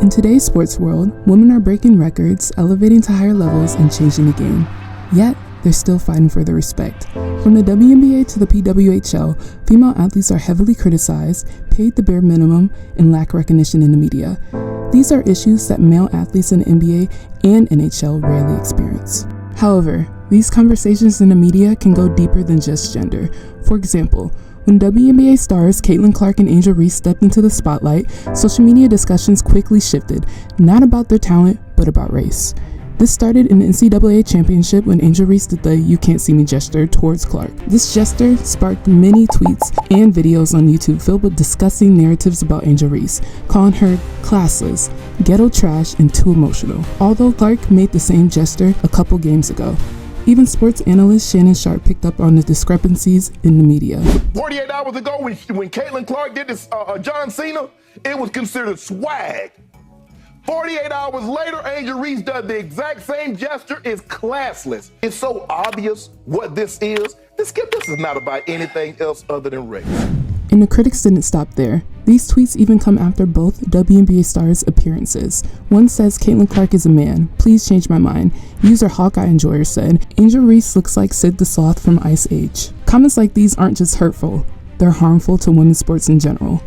In today's sports world, women are breaking records, elevating to higher levels, and changing the game. Yet, they're still fighting for their respect. From the WNBA to the PWHL, female athletes are heavily criticized, paid the bare minimum, and lack recognition in the media. These are issues that male athletes in the NBA and NHL rarely experience. However, these conversations in the media can go deeper than just gender. For example, when WNBA stars Caitlin Clark and Angel Reese stepped into the spotlight, social media discussions quickly shifted, not about their talent, but about race. This started in the NCAA championship when Angel Reese did the "you can't see me" gesture towards Clark. This gesture sparked many tweets and videos on YouTube filled with disgusting narratives about Angel Reese, calling her classless, ghetto trash, and too emotional. Although Clark made the same gesture a couple games ago. Even sports analyst Shannon Sharp picked up on the discrepancies in the media. 48 hours ago, when Caitlin Clark did this John Cena, it was considered swag. 48 hours later, Angel Reese does the exact same gesture. It's classless. It's so obvious what this is. This is not about anything else other than race. And the critics didn't stop there. These tweets even come after both WNBA stars' appearances. One says, "Caitlin Clark is a man. Please change my mind." User Hawkeye Enjoyer said, "Angel Reese looks like Sid the Sloth from Ice Age." Comments like these aren't just hurtful, they're harmful to women's sports in general.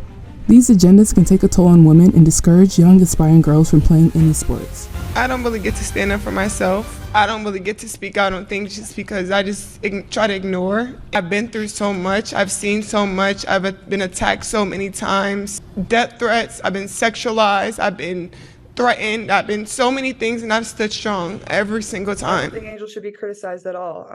These agendas can take a toll on women and discourage young aspiring girls from playing any sports. I don't really get to stand up for myself. I don't really get to speak out on things just because I just try to ignore. I've been through so much. I've seen so much. I've been attacked so many times. Death threats. I've been sexualized. I've been threatened. I've been so many things, and I've stood strong every single time. I don't think Angel should be criticized at all.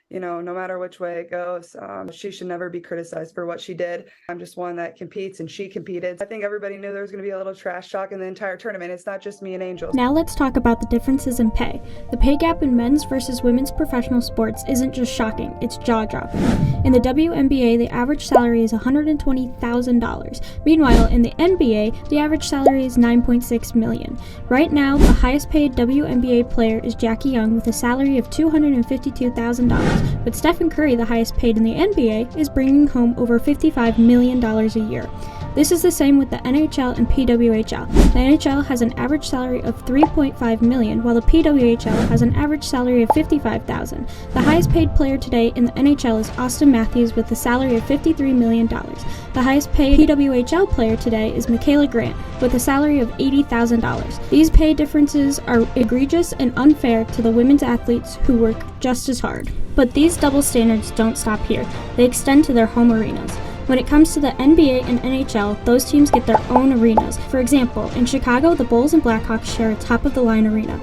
No matter which way it goes, she should never be criticized for what she did. I'm just one that competes, and she competed. I think everybody knew there was going to be a little trash talk in the entire tournament. It's not just me and Angel. Now let's talk about the differences in pay. The pay gap in men's versus women's professional sports isn't just shocking, it's jaw-dropping. In the WNBA, the average salary is $120,000. Meanwhile, in the NBA, the average salary is $9.6 million. Right now, the highest paid WNBA player is Jackie Young with a salary of $252,000. But Stephen Curry, the highest paid in the NBA, is bringing home over $55 million a year. This is the same with the NHL and PWHL. The NHL has an average salary of $3.5 million, while the PWHL has an average salary of $55,000. The highest paid player today in the NHL is Austin Matthews with a salary of $53 million. The highest paid PWHL player today is Makaylynn Grant with a salary of $80,000. These pay differences are egregious and unfair to the women's athletes who work just as hard. But these double standards don't stop here. They extend to their home arenas. When it comes to the NBA and NHL, those teams get their own arenas. For example, in Chicago, the Bulls and Blackhawks share a top-of-the-line arena,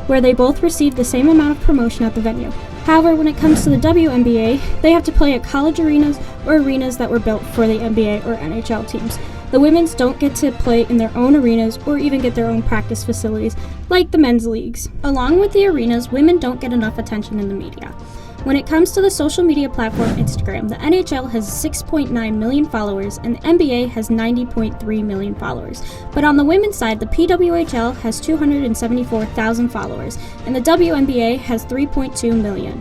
where they both receive the same amount of promotion at the venue. However, when it comes to the WNBA, they have to play at college arenas or arenas that were built for the NBA or NHL teams. The women's don't get to play in their own arenas or even get their own practice facilities, like the men's leagues. Along with the arenas, women don't get enough attention in the media. When it comes to the social media platform Instagram, the NHL has 6.9 million followers and the NBA has 90.3 million followers. But on the women's side, the PWHL has 274,000 followers and the WNBA has 3.2 million.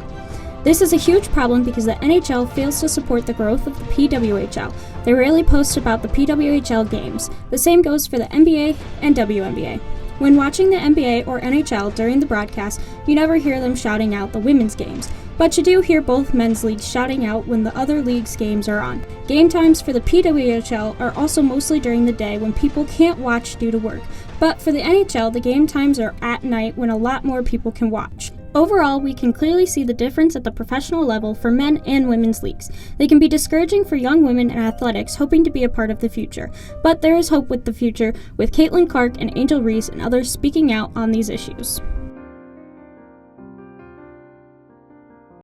This is a huge problem because the NHL fails to support the growth of the PWHL. They rarely post about the PWHL games. The same goes for the NBA and WNBA. When watching the NBA or NHL during the broadcast, you never hear them shouting out the women's games. But you do hear both men's leagues shouting out when the other leagues' games are on. Game times for the PWHL are also mostly during the day when people can't watch due to work. But for the NHL, the game times are at night when a lot more people can watch. Overall, we can clearly see the difference at the professional level for men and women's leagues. They can be discouraging for young women in athletics hoping to be a part of the future. But there is hope with the future, with Caitlin Clark and Angel Reese and others speaking out on these issues.